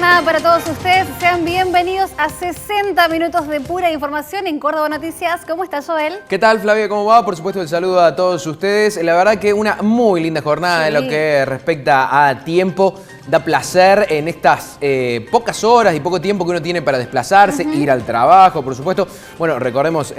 jornada para todos ustedes. Sean bienvenidos a 60 minutos de pura información en Córdoba Noticias. ¿Cómo estás, Joel? ¿Qué tal, Flavia? ¿Cómo va? Por supuesto, el saludo a todos ustedes. La verdad que una muy linda jornada en lo que respecta a tiempo. Da placer en estas pocas horas y poco tiempo que uno tiene para desplazarse, ir al trabajo, por supuesto. Bueno, recordemos,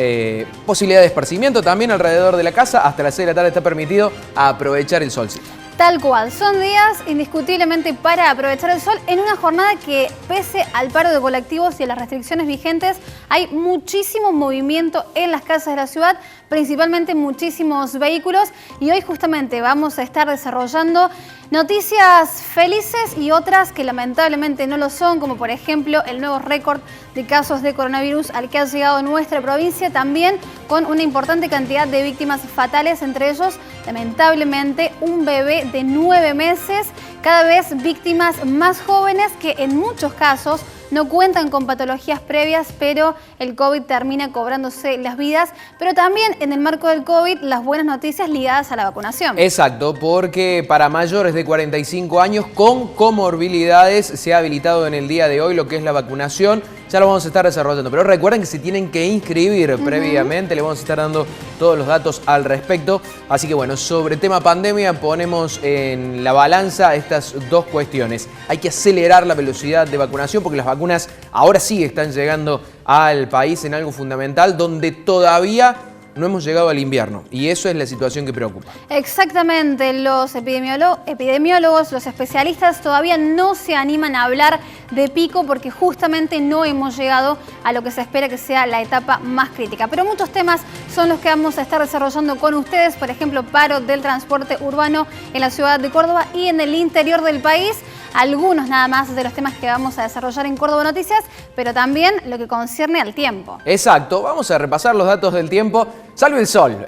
posibilidad de esparcimiento también alrededor de la casa. Hasta las 6 de la tarde está permitido aprovechar el solcito. Tal cual, son días indiscutiblemente para aprovechar el sol en una jornada que, pese al paro de colectivos y a las restricciones vigentes, hay muchísimo movimiento en las calles de la ciudad, principalmente muchísimos vehículos, y hoy justamente vamos a estar desarrollando noticias felices y otras que lamentablemente no lo son, como por ejemplo el nuevo récord de casos de coronavirus al que ha llegado nuestra provincia, también con una importante cantidad de víctimas fatales, entre ellos lamentablemente un bebé de 9 meses, cada vez víctimas más jóvenes que en muchos casos no cuentan con patologías previas, pero el COVID termina cobrándose las vidas. Pero también en el marco del COVID, las buenas noticias ligadas a la vacunación. Exacto, porque para mayores de 45 años con comorbilidades se ha habilitado en el día de hoy lo que es la vacunación. Ya lo vamos a estar desarrollando, pero recuerden que se tienen que inscribir previamente, le vamos a estar dando todos los datos al respecto. Así que bueno, sobre tema pandemia ponemos en la balanza estas dos cuestiones. Hay que acelerar la velocidad de vacunación porque las vacunas ahora sí están llegando al país en algo fundamental donde todavía no hemos llegado al invierno y eso es la situación que preocupa. Exactamente, los epidemiólogos, los especialistas todavía no se animan a hablar de pico porque justamente no hemos llegado a lo que se espera que sea la etapa más crítica. Pero muchos temas son los que vamos a estar desarrollando con ustedes, por ejemplo, paro del transporte urbano en la ciudad de Córdoba y en el interior del país. Algunos nada más de los temas que vamos a desarrollar en Córdoba Noticias, pero también lo que concierne al tiempo. Exacto, vamos a repasar los datos del tiempo. Salve el sol.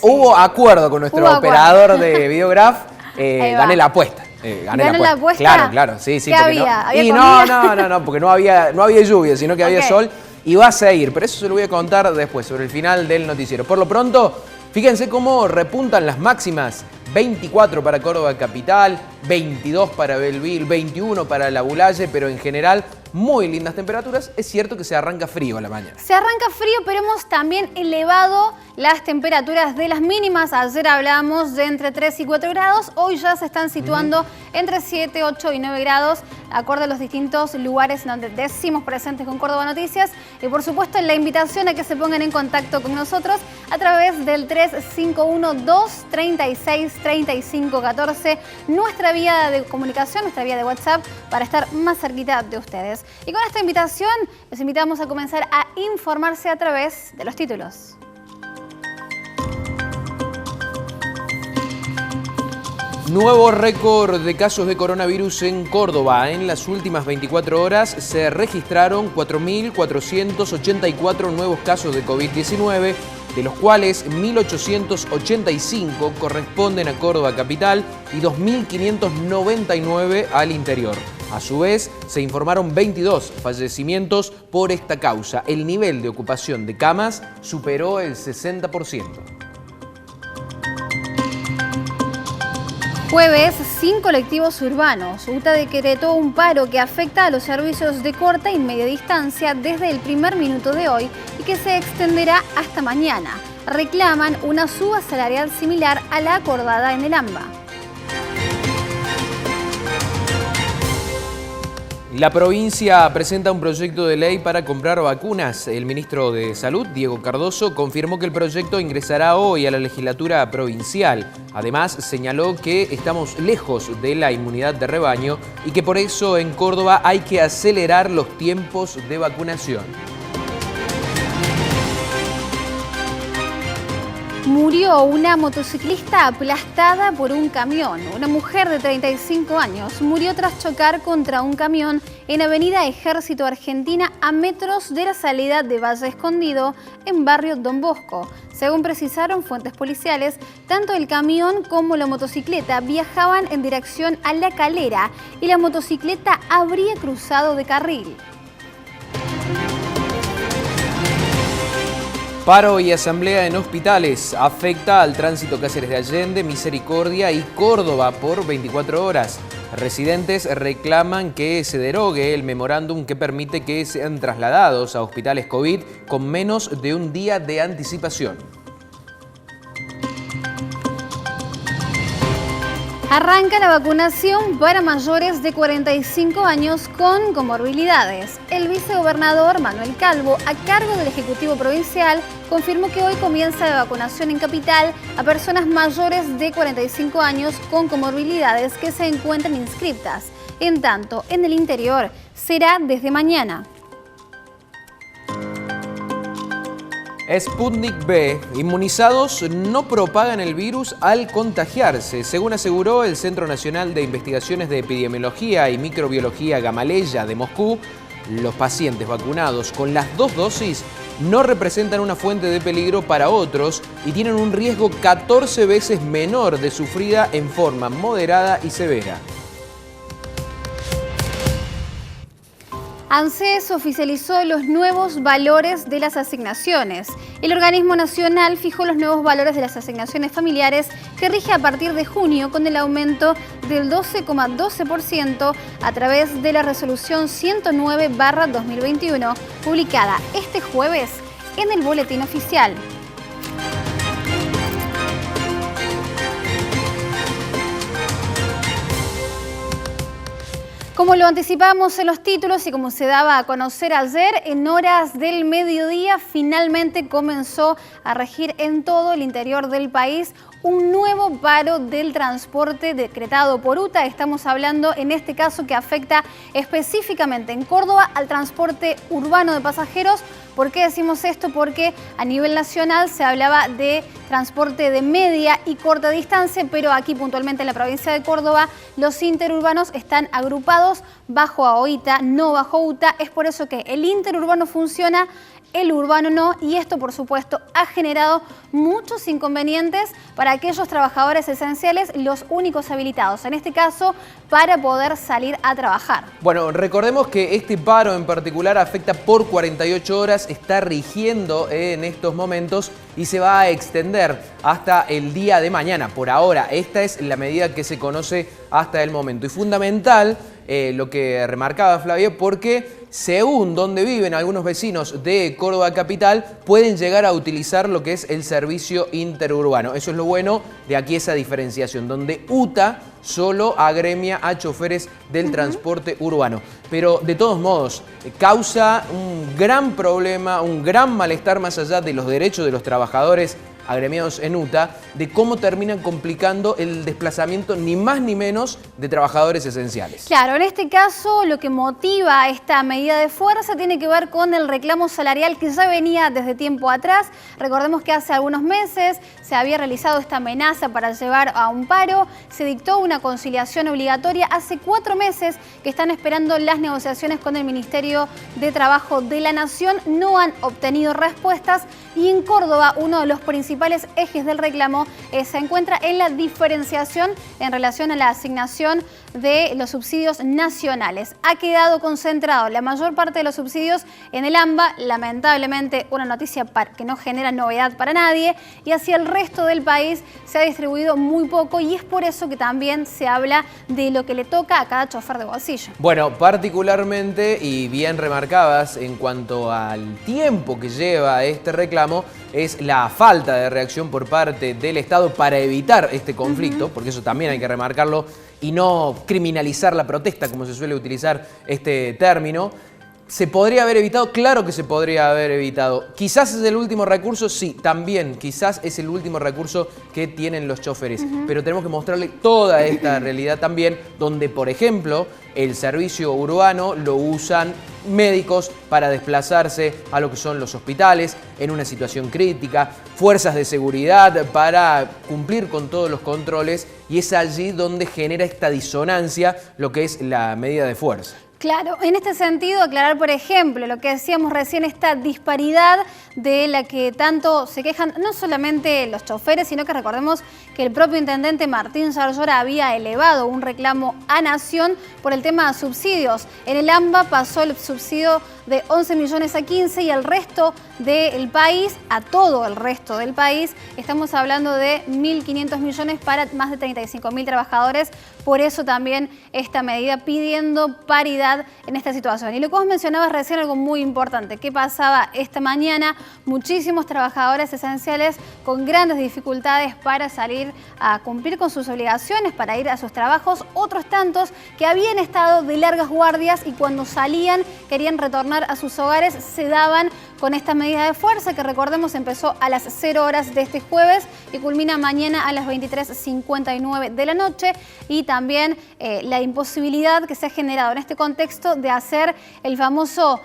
Hubo acuerdo con nuestro operador de Videograph. Gané la apuesta. ¿Gané la apuesta? Claro, sí. ¿Qué había? Y no, porque no había lluvia, sino que había sol. Y va a seguir, pero eso se lo voy a contar después, sobre el final del noticiero. Por lo pronto, fíjense cómo repuntan las máximas. 24 para Córdoba Capital, 22 para Belville, 21 para La Bulalle, pero en general muy lindas temperaturas. Es cierto que se arranca frío a la mañana. Se arranca frío, pero hemos también elevado las temperaturas de las mínimas. Ayer hablábamos de entre 3 y 4 grados, hoy ya se están situando entre 7, 8 y 9 grados, acorde a los distintos lugares donde decimos presentes con Córdoba Noticias. Y por supuesto la invitación a que se pongan en contacto con nosotros a través del 351-236-3514, nuestra vía de comunicación, nuestra vía de WhatsApp, para estar más cerquita de ustedes. Y con esta invitación, les invitamos a comenzar a informarse a través de los títulos. Nuevo récord de casos de coronavirus en Córdoba. En las últimas 24 horas se registraron 4.484 nuevos casos de COVID-19, de los cuales 1.885 corresponden a Córdoba Capital y 2.599 al interior. A su vez, se informaron 22 fallecimientos por esta causa. El nivel de ocupación de camas superó el 60%. Jueves, sin colectivos urbanos. UTA decretó un paro que afecta a los servicios de corta y media distancia desde el primer minuto de hoy y que se extenderá hasta mañana. Reclaman una suba salarial similar a la acordada en el AMBA. La provincia presenta un proyecto de ley para comprar vacunas. El ministro de Salud, Diego Cardoso, confirmó que el proyecto ingresará hoy a la legislatura provincial. Además, señaló que estamos lejos de la inmunidad de rebaño y que por eso en Córdoba hay que acelerar los tiempos de vacunación. Murió una motociclista aplastada por un camión. Una mujer de 35 años murió tras chocar contra un camión en Avenida Ejército Argentina, a metros de la salida de Valle Escondido, en barrio Don Bosco. Según precisaron fuentes policiales, tanto el camión como la motocicleta viajaban en dirección a La Calera y la motocicleta habría cruzado de carril. Paro y asamblea en hospitales afecta al tránsito Cáceres de Allende, Misericordia y Córdoba por 24 horas. Residentes reclaman que se derogue el memorándum que permite que sean trasladados a hospitales COVID con menos de un día de anticipación. Arranca la vacunación para mayores de 45 años con comorbilidades. El vicegobernador Manuel Calvo, a cargo del Ejecutivo Provincial, confirmó que hoy comienza la vacunación en Capital a personas mayores de 45 años con comorbilidades que se encuentran inscriptas. En tanto, en el interior será desde mañana. Sputnik V. Inmunizados no propagan el virus al contagiarse, según aseguró el Centro Nacional de Investigaciones de Epidemiología y Microbiología Gamaleya de Moscú. Los pacientes vacunados con las 2 dosis no representan una fuente de peligro para otros y tienen un riesgo 14 veces menor de sufrida en forma moderada y severa. ANSES oficializó los nuevos valores de las asignaciones. El organismo nacional fijó los nuevos valores de las asignaciones familiares que rige a partir de junio con el aumento del 12,12% a través de la resolución 109/2021, publicada este jueves en el Boletín Oficial. Como lo anticipamos en los títulos y como se daba a conocer ayer, en horas del mediodía finalmente comenzó a regir en todo el interior del país un nuevo paro del transporte decretado por UTA. Estamos hablando en este caso que afecta específicamente en Córdoba al transporte urbano de pasajeros. ¿Por qué decimos esto? Porque a nivel nacional se hablaba de transporte de media y corta distancia, pero aquí puntualmente en la provincia de Córdoba los interurbanos están agrupados bajo AOITA, no bajo UTA. Es por eso que el interurbano funciona, el urbano no, y esto por supuesto ha generado muchos inconvenientes para aquellos trabajadores esenciales, los únicos habilitados, en este caso, para poder salir a trabajar. Bueno, recordemos que este paro en particular afecta por 48 horas, está rigiendo en estos momentos y se va a extender hasta el día de mañana. Por ahora, esta es la medida que se conoce hasta el momento. Y fundamental lo que remarcaba Flavia, porque según donde viven algunos vecinos de Córdoba Capital, pueden llegar a utilizar lo que es el servicio interurbano. Eso es lo bueno de aquí, esa diferenciación, donde UTA solo agremia a choferes del transporte urbano. Pero de todos modos, causa un gran problema, un gran malestar más allá de los derechos de los trabajadores agremiados en UTA, de cómo terminan complicando el desplazamiento ni más ni menos de trabajadores esenciales. Claro, en este caso lo que motiva esta medida de fuerza tiene que ver con el reclamo salarial que ya venía desde tiempo atrás. Recordemos que hace algunos meses se había realizado esta amenaza para llevar a un paro, se dictó una conciliación obligatoria. Hace 4 meses que están esperando las negociaciones con el Ministerio de Trabajo de la Nación, no han obtenido respuestas y en Córdoba uno de los principales ejes del reclamo se encuentra en la diferenciación en relación a la asignación de los subsidios nacionales. Ha quedado concentrado la mayor parte de los subsidios en el AMBA, lamentablemente una noticia que no genera novedad para nadie, y hacia el resto del país se ha distribuido muy poco y es por eso que también se habla de lo que le toca a cada chofer de bolsillo. Bueno, particularmente y bien remarcadas en cuanto al tiempo que lleva este reclamo, es la falta de reacción por parte del Estado para evitar este conflicto, porque eso también hay que remarcarlo, y no criminalizar la protesta, como se suele utilizar este término. ¿Se podría haber evitado? Claro que se podría haber evitado. ¿Quizás es el último recurso? Sí, también. Quizás es el último recurso que tienen los choferes. Pero tenemos que mostrarle toda esta realidad también, donde, por ejemplo, el servicio urbano lo usan médicos para desplazarse a lo que son los hospitales en una situación crítica, fuerzas de seguridad para cumplir con todos los controles, y es allí donde genera esta disonancia lo que es la medida de fuerza. Claro, en este sentido, aclarar, por ejemplo, lo que decíamos recién, esta disparidad de la que tanto se quejan no solamente los choferes, sino que recordemos que el propio intendente Martín Sarllora había elevado un reclamo a Nación por el tema de subsidios. En el AMBA pasó el subsidio de 11 millones a 15 y el resto del país, a todo el resto del país, estamos hablando de 1.500 millones para más de 35.000 trabajadores. Por eso también esta medida pidiendo paridad en esta situación. Y lo que vos mencionabas recién, algo muy importante. ¿Qué pasaba esta mañana? Muchísimos trabajadores esenciales con grandes dificultades para salir a cumplir con sus obligaciones, para ir a sus trabajos. Otros tantos que habían estado de largas guardias y cuando salían querían retornar a sus hogares, se daban con esta medida de fuerza que, recordemos, empezó a las 0 horas de este jueves y culmina mañana a las 23:59 de la noche. Y también la imposibilidad que se ha generado en este contexto de hacer el famoso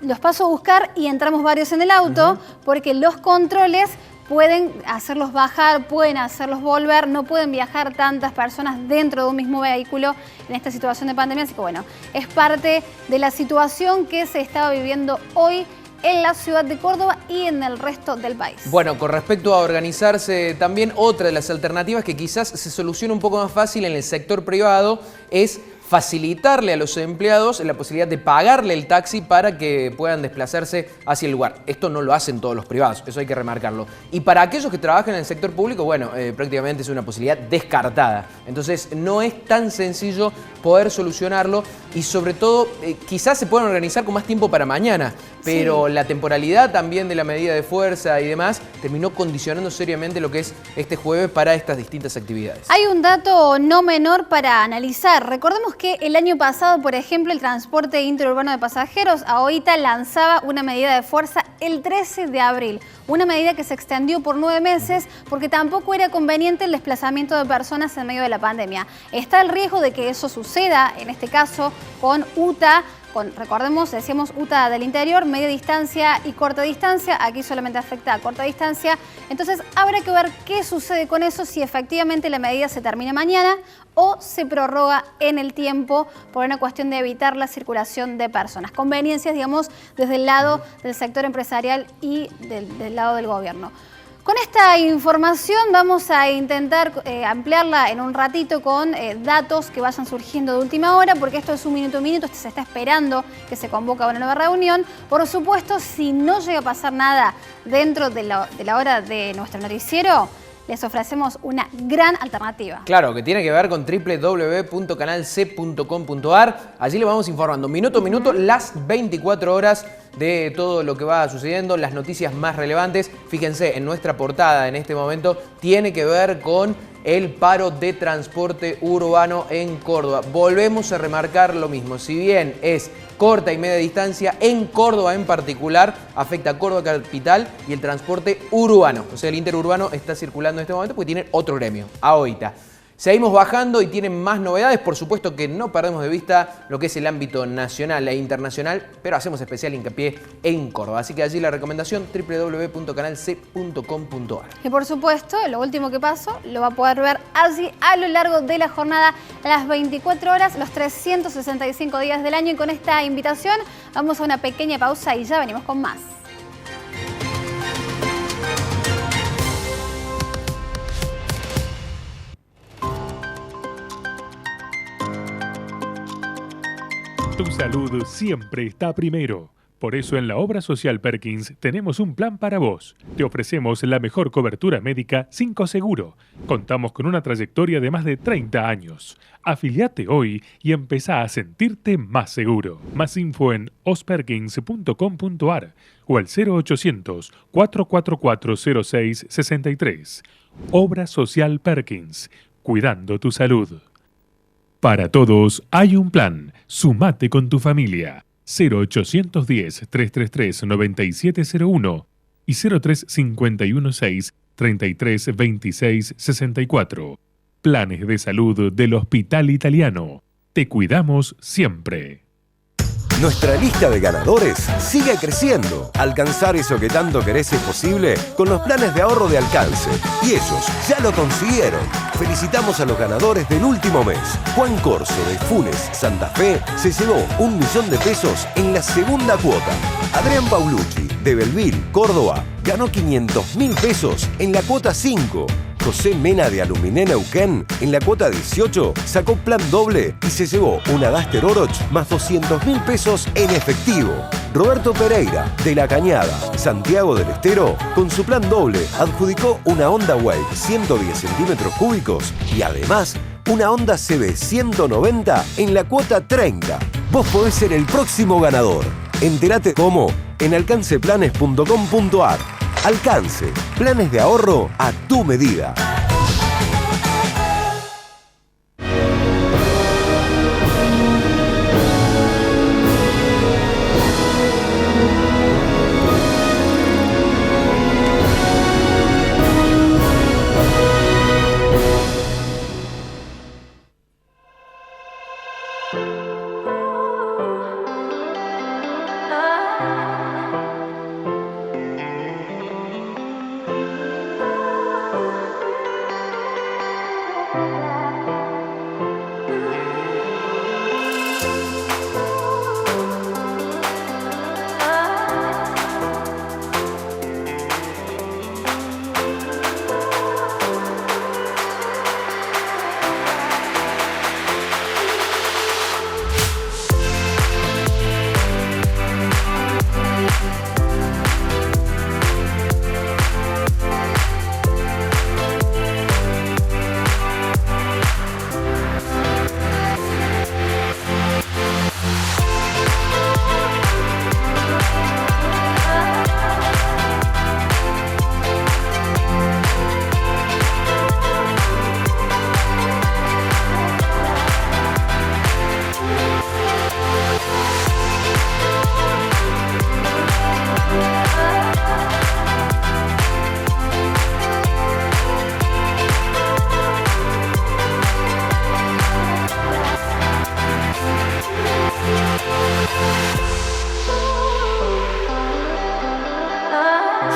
los paso a buscar y entramos varios en el auto, porque los controles pueden hacerlos bajar, pueden hacerlos volver, no pueden viajar tantas personas dentro de un mismo vehículo en esta situación de pandemia. Así que bueno, es parte de la situación que se estaba viviendo hoy en la ciudad de Córdoba y en el resto del país. Bueno, con respecto a organizarse, también otra de las alternativas que quizás se soluciona un poco más fácil en el sector privado es facilitarle a los empleados la posibilidad de pagarle el taxi para que puedan desplazarse hacia el lugar. Esto no lo hacen todos los privados, eso hay que remarcarlo. Y para aquellos que trabajan en el sector público, bueno, prácticamente es una posibilidad descartada. Entonces no es tan sencillo poder solucionarlo y sobre todo quizás se puedan organizar con más tiempo para mañana, pero la temporalidad también de la medida de fuerza y demás terminó condicionando seriamente lo que es este jueves para estas distintas actividades. Hay un dato no menor para analizar. Recordemos que el año pasado, por ejemplo, el transporte interurbano de pasajeros, AOITA, lanzaba una medida de fuerza el 13 de abril. Una medida que se extendió por 9 meses porque tampoco era conveniente el desplazamiento de personas en medio de la pandemia. Está el riesgo de que eso suceda, en este caso, con UTA, recordemos, decíamos UTA del interior, media distancia y corta distancia. Aquí solamente afecta a corta distancia. Entonces habrá que ver qué sucede con eso, si efectivamente la medida se termina mañana o se prorroga en el tiempo por una cuestión de evitar la circulación de personas. Conveniencias, digamos, desde el lado del sector empresarial y del lado del gobierno. Con esta información vamos a intentar ampliarla en un ratito con datos que vayan surgiendo de última hora, porque esto es un minuto a minuto, se está esperando que se convoque una nueva reunión. Por supuesto, si no llega a pasar nada dentro de la hora de nuestro noticiero, les ofrecemos una gran alternativa. Claro, que tiene que ver con www.canalc.com.ar. Allí le vamos informando minuto a minuto, las 24 horas de todo lo que va sucediendo, las noticias más relevantes. Fíjense, en nuestra portada en este momento tiene que ver con el paro de transporte urbano en Córdoba. Volvemos a remarcar lo mismo, si bien es corta y media distancia, en Córdoba en particular afecta a Córdoba capital y el transporte urbano. O sea, el interurbano está circulando en este momento porque tiene otro gremio, AOITA. Seguimos bajando y tienen más novedades. Por supuesto que no perdemos de vista lo que es el ámbito nacional e internacional, pero hacemos especial hincapié en Córdoba. Así que allí la recomendación, www.canalc.com.ar. Y por supuesto, lo último que pasó lo va a poder ver allí a lo largo de la jornada, las 24 horas, los 365 días del año. Y con esta invitación vamos a una pequeña pausa y ya venimos con más. Tu salud siempre está primero. Por eso en la Obra Social Perkins tenemos un plan para vos. Te ofrecemos la mejor cobertura médica sin coseguro. Contamos con una trayectoria de más de 30 años. Afiliate hoy y empezá a sentirte más seguro. Más info en osperkins.com.ar o al 0800-444-0663. Obra Social Perkins. Cuidando tu salud. Para todos hay un plan. Sumate con tu familia. 0810-333-9701 y 03-516-3326-64. Planes de salud del Hospital Italiano. Te cuidamos siempre. Nuestra lista de ganadores sigue creciendo. Alcanzar eso que tanto querés es posible con los planes de ahorro de Alcance. Y ellos ya lo consiguieron. Felicitamos a los ganadores del último mes. Juan Corso de Funes, Santa Fe, se llevó 1 millón de pesos en la segunda cuota. Adrián Paulucci de Belville, Córdoba, ganó 500.000 pesos en la cuota 5. José Mena de Aluminé Neuquén, en la cuota 18, sacó plan doble y se llevó una Duster Oroch más 200.000 pesos en efectivo. Roberto Pereira, de La Cañada, Santiago del Estero, con su plan doble adjudicó una Honda Wave 110 centímetros cúbicos y además una Honda CB 190 en la cuota 30. Vos podés ser el próximo ganador. Entérate cómo en alcanceplanes.com.ar. Alcance, planes de ahorro a tu medida.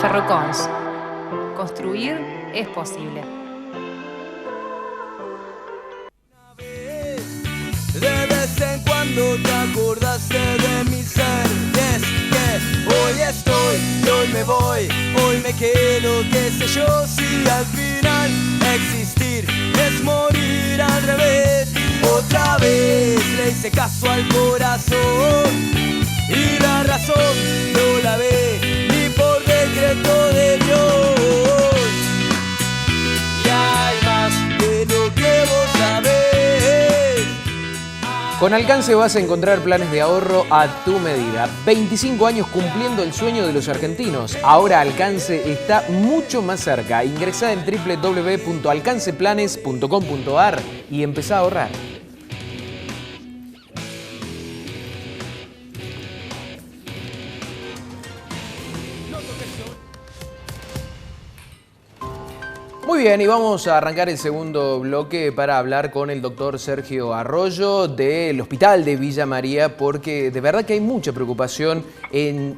Ferrocons. Construir es posible. De vez en cuando te acordaste de mi ser. Y es que hoy estoy y hoy me voy, hoy me quedo, qué sé yo, si al final existir es morir al revés. Otra vez le hice caso al corazón y la razón no la ve ni por decreto de Dios. Y hay más de lo que vos sabés. Con Alcance vas a encontrar planes de ahorro a tu medida. 25 años cumpliendo el sueño de los argentinos. Ahora Alcance está mucho más cerca. Ingresá en www.alcanceplanes.com.ar y empezá a ahorrar. Muy bien, y vamos a arrancar el segundo bloque para hablar con el doctor Sergio Arroyo del Hospital de Villa María, porque de verdad que hay mucha preocupación en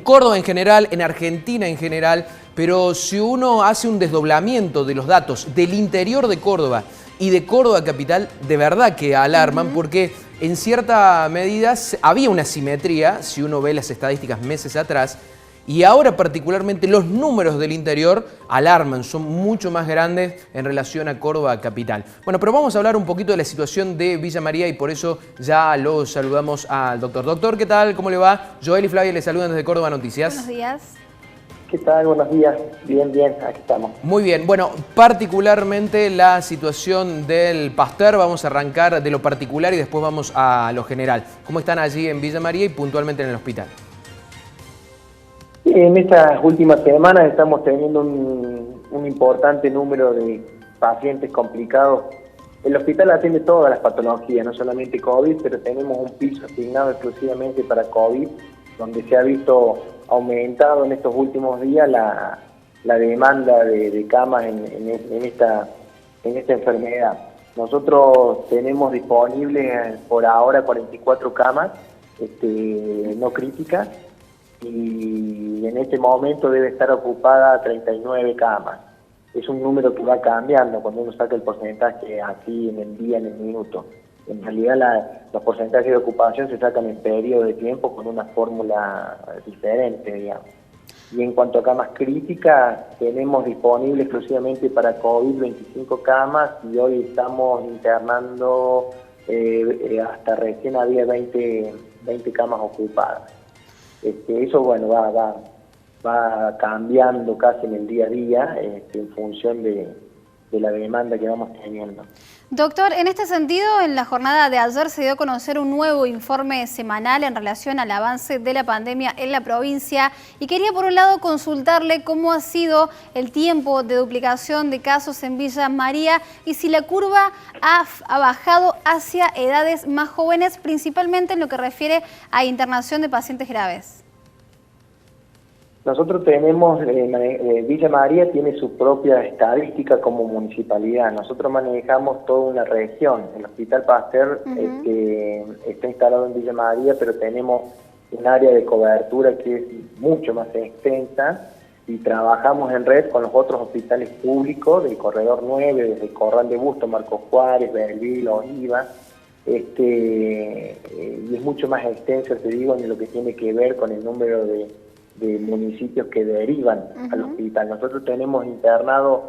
Córdoba en general, en Argentina en general, pero si uno hace un desdoblamiento de los datos del interior de Córdoba y de Córdoba capital, de verdad que alarman, porque en cierta medida había una simetría, si uno ve las estadísticas meses atrás, y ahora particularmente los números del interior alarman, son mucho más grandes en relación a Córdoba capital. Bueno, pero vamos a hablar un poquito de la situación de Villa María y por eso ya lo saludamos al doctor. Doctor, ¿qué tal? ¿Cómo le va? Joel y Flavia le saludan desde Córdoba Noticias. Buenos días. ¿Qué tal? Buenos días. Bien, aquí estamos. Muy bien. Bueno, particularmente la situación del Pasteur, vamos a arrancar de lo particular y después vamos a lo general. ¿Cómo están allí en Villa María y puntualmente en el hospital? En estas últimas semanas estamos teniendo un importante número de pacientes complicados. El hospital atiende todas las patologías, no solamente COVID, pero tenemos un piso asignado exclusivamente para COVID, donde se ha visto aumentado en estos últimos días la demanda de camas en esta enfermedad. Nosotros tenemos disponibles por ahora 44 camas no críticas, y en este momento debe estar ocupada 39 camas. Es un número que va cambiando cuando uno saca el porcentaje así en el día, en el minuto. En realidad los porcentajes de ocupación se sacan en periodo de tiempo con una fórmula diferente, digamos. Y en cuanto a camas críticas, tenemos disponible exclusivamente para COVID 25 camas y hoy estamos internando, hasta recién había 20 camas ocupadas. Eso, bueno, va cambiando casi en el día a día en función de la demanda que vamos teniendo. Doctor, en este sentido, en la jornada de ayer se dio a conocer un nuevo informe semanal en relación al avance de la pandemia en la provincia y quería por un lado consultarle cómo ha sido el tiempo de duplicación de casos en Villa María y si la curva ha bajado hacia edades más jóvenes, principalmente en lo que refiere a internación de pacientes graves. Nosotros tenemos, Villa María tiene su propia estadística como municipalidad. Nosotros manejamos toda una región. El Hospital Pasteur está instalado en Villa María, pero tenemos un área de cobertura que es mucho más extensa y trabajamos en red con los otros hospitales públicos del Corredor 9, desde Corral de Busto, Marcos Juárez, Belleville, Oliva. Y es mucho más extenso, te digo, en lo que tiene que ver con el número de municipios que derivan al hospital. Nosotros tenemos internados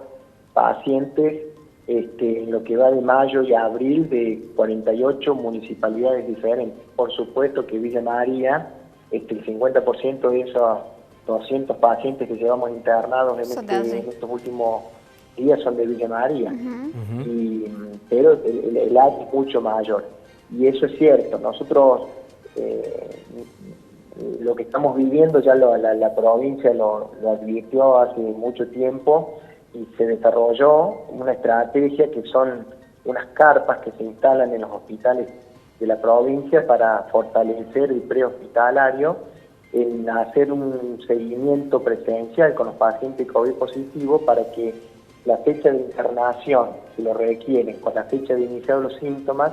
pacientes en lo que va de mayo y abril de 48 municipalidades diferentes. Por supuesto que Villa María, el 50% de esos 200 pacientes que llevamos internados en estos últimos días son de Villa María. Pero el área es mucho mayor. Y eso es cierto. Nosotros lo que estamos viviendo ya la provincia lo advirtió hace mucho tiempo y se desarrolló una estrategia que son unas carpas que se instalan en los hospitales de la provincia para fortalecer el prehospitalario, en hacer un seguimiento presencial con los pacientes COVID positivos para que la fecha de internación, si lo requieren, con la fecha de iniciar los síntomas,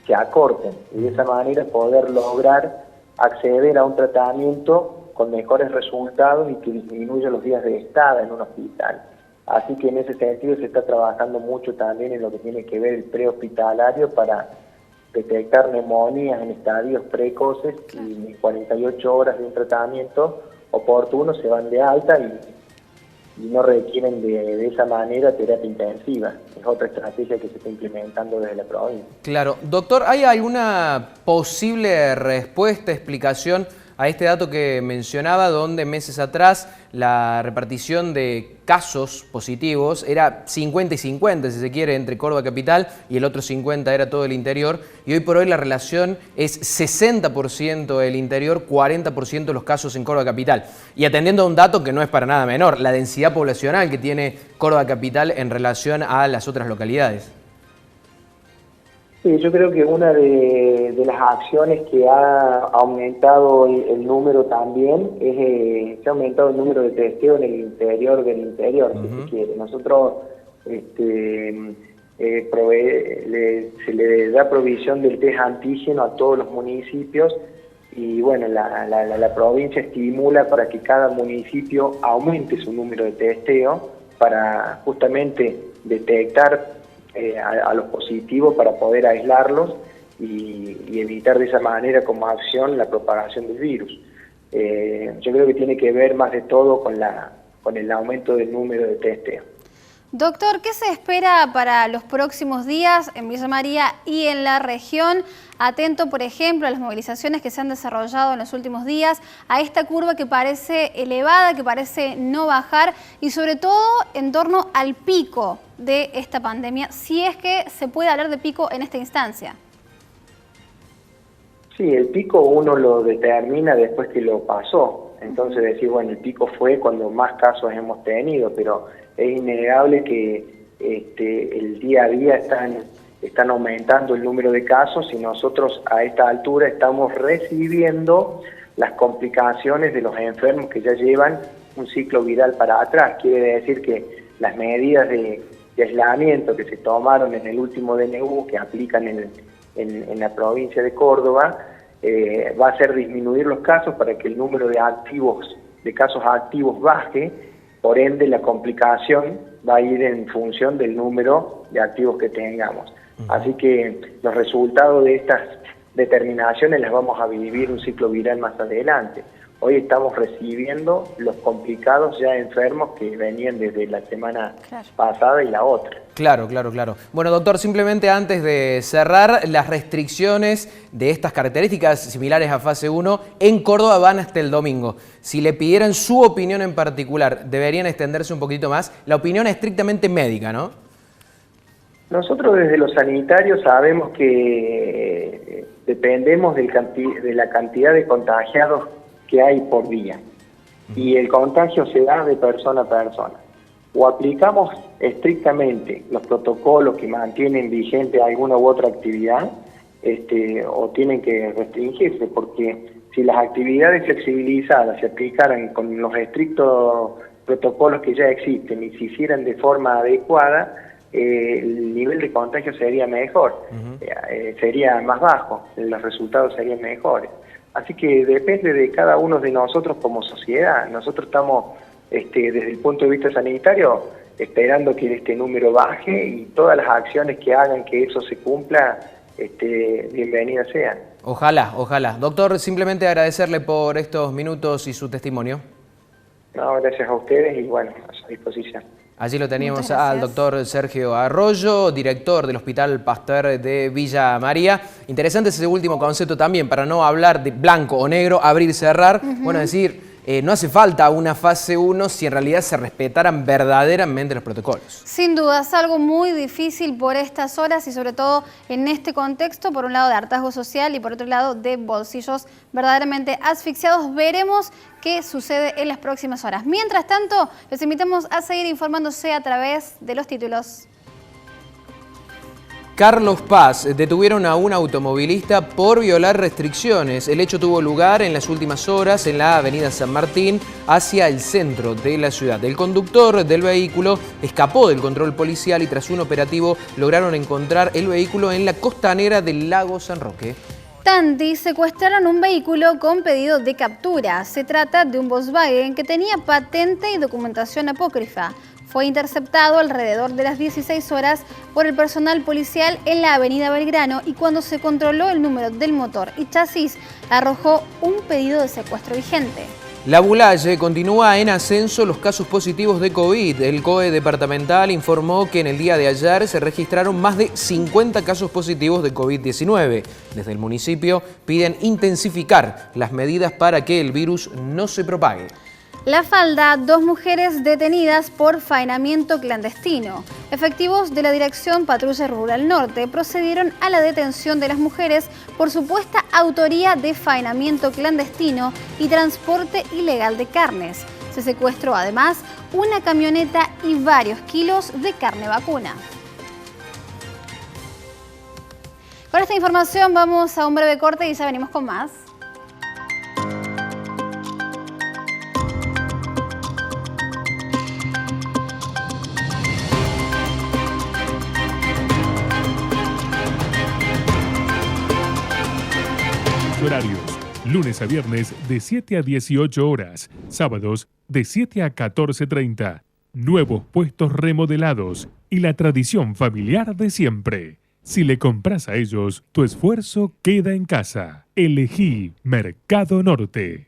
se acorten y de esa manera poder lograr acceder a un tratamiento con mejores resultados y que disminuya los días de estada en un hospital. Así que en ese sentido se está trabajando mucho también en lo que tiene que ver el prehospitalario para detectar neumonías en estadios precoces y en 48 horas de un tratamiento oportuno se van de alta y no requieren de esa manera terapia intensiva. Es otra estrategia que se está implementando desde la provincia. Claro. Doctor, ¿hay alguna posible respuesta, explicación a este dato que mencionaba, donde meses atrás la repartición de casos positivos era 50 y 50, si se quiere, entre Córdoba Capital y el otro 50 era todo el interior, y hoy por hoy la relación es 60% el interior, 40% los casos en Córdoba Capital? Y atendiendo a un dato que no es para nada menor, la densidad poblacional que tiene Córdoba Capital en relación a las otras localidades. Sí, yo creo que una de las acciones que ha aumentado el número también es se ha aumentado el número de testeo en el interior del interior, si se quiere. Nosotros se le da provisión del test antígeno a todos los municipios y bueno, la provincia estimula para que cada municipio aumente su número de testeo para justamente detectar a los positivos para poder aislarlos y evitar de esa manera como acción la propagación del virus. Yo creo que tiene que ver más de todo con el aumento del número de testeo. Doctor, ¿qué se espera para los próximos días en Villa María y en la región? Atento, por ejemplo, a las movilizaciones que se han desarrollado en los últimos días, a esta curva que parece elevada, que parece no bajar y sobre todo en torno al pico de esta pandemia, si es que se puede hablar de pico en esta instancia. Sí, el pico uno lo determina después que lo pasó. Entonces decir, bueno, el pico fue cuando más casos hemos tenido, pero es innegable que el día a día están aumentando el número de casos y nosotros a esta altura estamos recibiendo las complicaciones de los enfermos que ya llevan un ciclo viral para atrás. Quiere decir que las medidas de aislamiento que se tomaron en el último DNU, que aplican en la provincia de Córdoba, va a hacer disminuir los casos para que el número de casos activos baje, por ende la complicación va a ir en función del número de activos que tengamos. Así que los resultados de estas determinaciones las vamos a vivir un ciclo viral más adelante. Hoy estamos recibiendo los complicados ya enfermos que venían desde la semana pasada y la otra. Claro. Bueno, doctor, simplemente antes de cerrar, las restricciones de estas características similares a fase 1 en Córdoba van hasta el domingo. Si le pidieran su opinión en particular, ¿deberían extenderse un poquito más? La opinión es estrictamente médica, ¿no? Nosotros desde los sanitarios sabemos que dependemos de la cantidad de contagiados que hay por día. Y el contagio se da de persona a persona. O aplicamos estrictamente los protocolos que mantienen vigente alguna u otra actividad, o tienen que restringirse, porque si las actividades flexibilizadas se aplicaran con los estrictos protocolos que ya existen y se hicieran de forma adecuada, el nivel de contagio sería mejor, sería más bajo, los resultados serían mejores. Así que depende de cada uno de nosotros como sociedad. Nosotros estamos, desde el punto de vista sanitario, esperando que este número baje, y todas las acciones que hagan que eso se cumpla, bienvenidas sean. Ojalá. Doctor, simplemente agradecerle por estos minutos y su testimonio. No, gracias a ustedes y bueno, a su disposición. Allí lo teníamos al doctor Sergio Arroyo, director del Hospital Pasteur de Villa María. Interesante ese último concepto también, para no hablar de blanco o negro, abrir y cerrar. Bueno, decir, no hace falta una fase 1 si en realidad se respetaran verdaderamente los protocolos. Sin duda, es algo muy difícil por estas horas y sobre todo en este contexto, por un lado de hartazgo social y por otro lado de bolsillos verdaderamente asfixiados. Veremos qué sucede en las próximas horas. Mientras tanto, los invitamos a seguir informándose a través de los títulos. Carlos Paz. Detuvieron a un automovilista por violar restricciones. El hecho tuvo lugar en las últimas horas en la avenida San Martín hacia el centro de la ciudad. El conductor del vehículo escapó del control policial y tras un operativo lograron encontrar el vehículo en la costanera del lago San Roque. Tanti secuestraron un vehículo con pedido de captura. Se trata de un Volkswagen que tenía patente y documentación apócrifa. Fue interceptado alrededor de las 16 horas por el personal policial en la avenida Belgrano y cuando se controló el número del motor y chasis, arrojó un pedido de secuestro vigente. La Bulaye continúa en ascenso los casos positivos de COVID. El COE departamental informó que en el día de ayer se registraron más de 50 casos positivos de COVID-19. Desde el municipio piden intensificar las medidas para que el virus no se propague. La Falda, 2 mujeres detenidas por faenamiento clandestino. Efectivos de la Dirección Patrulla Rural Norte procedieron a la detención de las mujeres por supuesta autoría de faenamiento clandestino y transporte ilegal de carnes. Se secuestró además una camioneta y varios kilos de carne vacuna. Con esta información vamos a un breve corte y ya venimos con más. Horarios: lunes a viernes de 7 a 18 horas, sábados de 7 a 14:30. Nuevos puestos remodelados y la tradición familiar de siempre. Si le compras a ellos, tu esfuerzo queda en casa. Elegí Mercado Norte.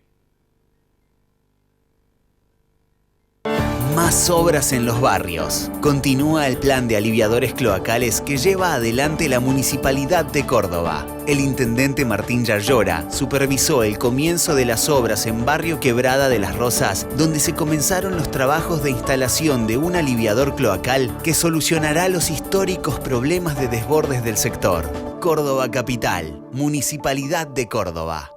Más obras en los barrios. Continúa el plan de aliviadores cloacales que lleva adelante la Municipalidad de Córdoba. El intendente Martín Yarlora supervisó el comienzo de las obras en Barrio Quebrada de las Rosas, donde se comenzaron los trabajos de instalación de un aliviador cloacal que solucionará los históricos problemas de desbordes del sector. Córdoba Capital, Municipalidad de Córdoba.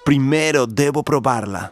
Primero debo probarla.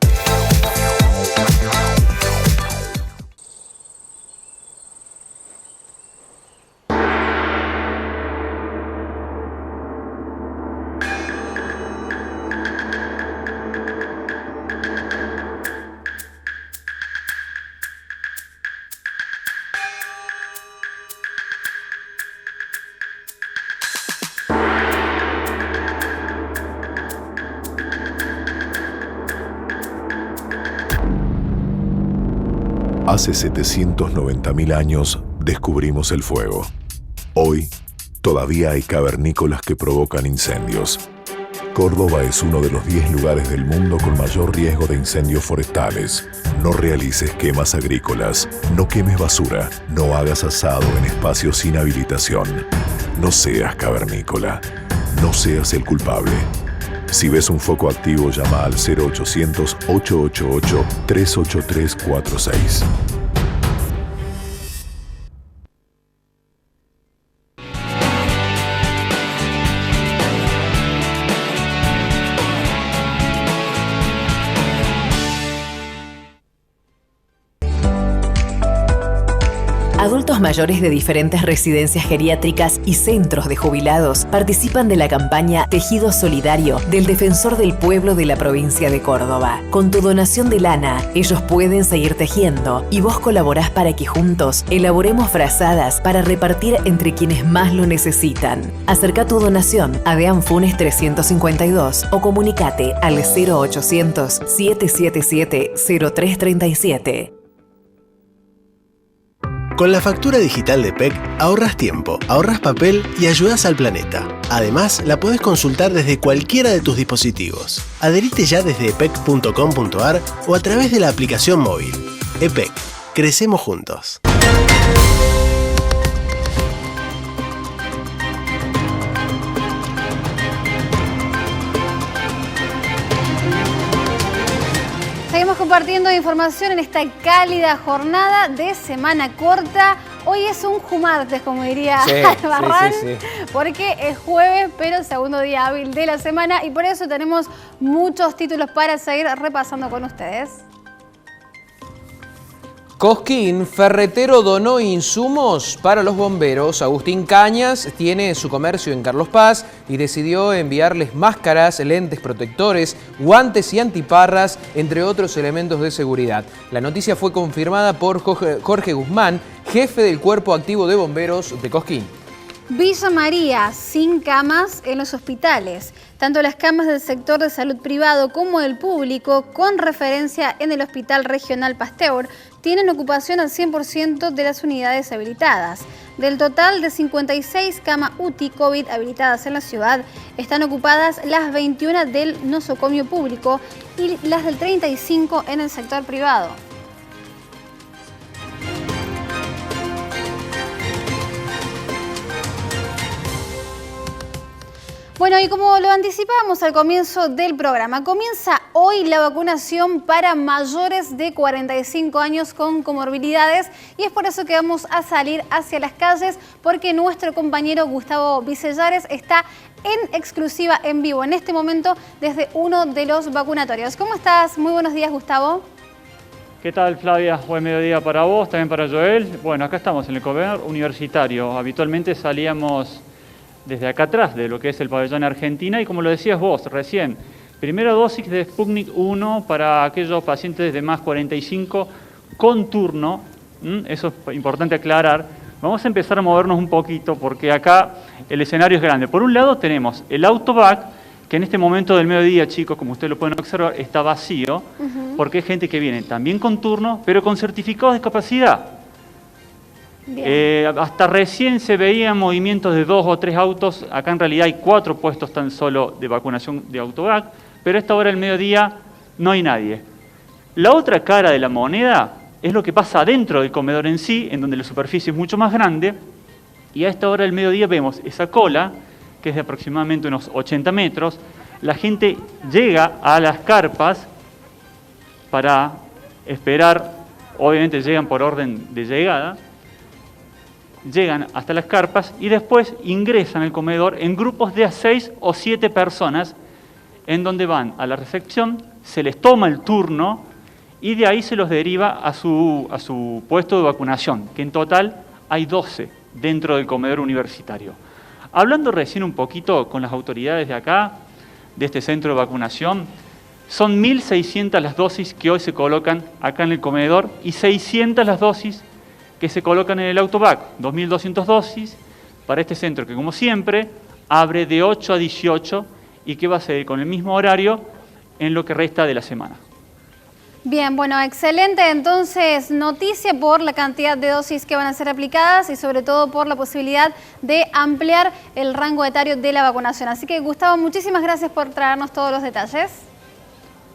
Hace 790.000 años descubrimos el fuego. Hoy, todavía hay cavernícolas que provocan incendios. Córdoba es uno de los 10 lugares del mundo con mayor riesgo de incendios forestales. No realices quemas agrícolas, no quemes basura, no hagas asado en espacios sin habilitación. No seas cavernícola, no seas el culpable. Si ves un foco activo, llama al 0800-888-38346. Adultos mayores de diferentes residencias geriátricas y centros de jubilados participan de la campaña Tejido Solidario del Defensor del Pueblo de la provincia de Córdoba. Con tu donación de lana, ellos pueden seguir tejiendo y vos colaborás para que juntos elaboremos frazadas para repartir entre quienes más lo necesitan. Acerca tu donación a Dean Funes 352 o comunicate al 0800-777-0337. Con la factura digital de PEC ahorras tiempo, ahorras papel y ayudas al planeta. Además, la podés consultar desde cualquiera de tus dispositivos. Adherite ya desde epec.com.ar o a través de la aplicación móvil. EPEC. Crecemos juntos. Seguimos compartiendo información en esta cálida jornada de semana corta. Hoy es un jumartes, como diría Barran, sí. Porque es jueves, pero el segundo día hábil de la semana y por eso tenemos muchos títulos para seguir repasando con ustedes. Cosquín, ferretero donó insumos para los bomberos. Agustín Cañas tiene su comercio en Carlos Paz y decidió enviarles máscaras, lentes protectores, guantes y antiparras, entre otros elementos de seguridad. La noticia fue confirmada por Jorge Guzmán, jefe del Cuerpo Activo de Bomberos de Cosquín. Villa María, sin camas en los hospitales. Tanto las camas del sector de salud privado como del público, con referencia en el Hospital Regional Pasteur, tienen ocupación al 100% de las unidades habilitadas. Del total de 56 camas UTI COVID habilitadas en la ciudad, están ocupadas las 21 del nosocomio público y las del 35 en el sector privado. Bueno, y como lo anticipábamos al comienzo del programa, comienza hoy la vacunación para mayores de 45 años con comorbilidades y es por eso que vamos a salir hacia las calles porque nuestro compañero Gustavo Vicellares está en exclusiva en vivo en este momento desde uno de los vacunatorios. ¿Cómo estás? Muy buenos días, Gustavo. ¿Qué tal, Flavia? Buen mediodía para vos, también para Joel. Bueno, acá estamos en el comedor universitario. Habitualmente salíamos desde acá atrás de lo que es el pabellón Argentina y como lo decías vos recién, primera dosis de Sputnik 1 para aquellos pacientes de más 45 con turno, eso es importante aclarar. Vamos a empezar a movernos un poquito porque acá el escenario es grande. Por un lado tenemos el autobac, que en este momento del mediodía, chicos, como ustedes lo pueden observar, está vacío, porque hay gente que viene también con turno, pero con certificados de discapacidad. Hasta recién se veían movimientos de 2 o 3 autos. Acá en realidad hay 4 puestos tan solo de vacunación de autobac, pero a esta hora del mediodía no hay nadie. La otra cara de la moneda es lo que pasa dentro del comedor en sí, en donde la superficie es mucho más grande, y a esta hora del mediodía vemos esa cola, que es de aproximadamente unos 80 metros. La gente llega a las carpas para esperar, obviamente llegan por orden de llegada, llegan hasta las carpas y después ingresan al comedor en grupos de a 6 o 7 personas, en donde van a la recepción, se les toma el turno y de ahí se los deriva a su puesto de vacunación, que en total hay 12 dentro del comedor universitario. Hablando recién un poquito con las autoridades de acá, de este centro de vacunación, son 1.600 las dosis que hoy se colocan acá en el comedor y 600 las dosis que se colocan en el autobac, 2.200 dosis para este centro que, como siempre, abre de 8 a 18 y que va a seguir con el mismo horario en lo que resta de la semana. Bien, bueno, excelente entonces noticia por la cantidad de dosis que van a ser aplicadas y sobre todo por la posibilidad de ampliar el rango etario de la vacunación. Así que Gustavo, muchísimas gracias por traernos todos los detalles.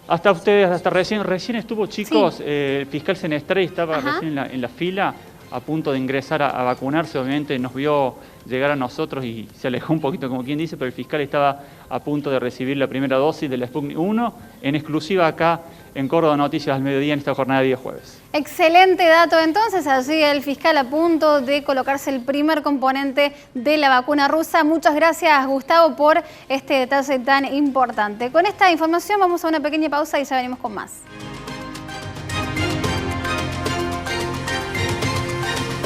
Hasta ustedes, hasta recién estuvo, chicos, sí. El fiscal Senestray estaba recién en la fila a punto de ingresar a vacunarse, obviamente nos vio llegar a nosotros y se alejó un poquito, como quien dice, pero el fiscal estaba a punto de recibir la primera dosis de la Sputnik 1, en exclusiva acá en Córdoba Noticias al mediodía en esta jornada de día jueves. Excelente dato entonces, allí el fiscal a punto de colocarse el primer componente de la vacuna rusa. Muchas gracias, Gustavo, por este detalle tan importante. Con esta información vamos a una pequeña pausa y ya venimos con más.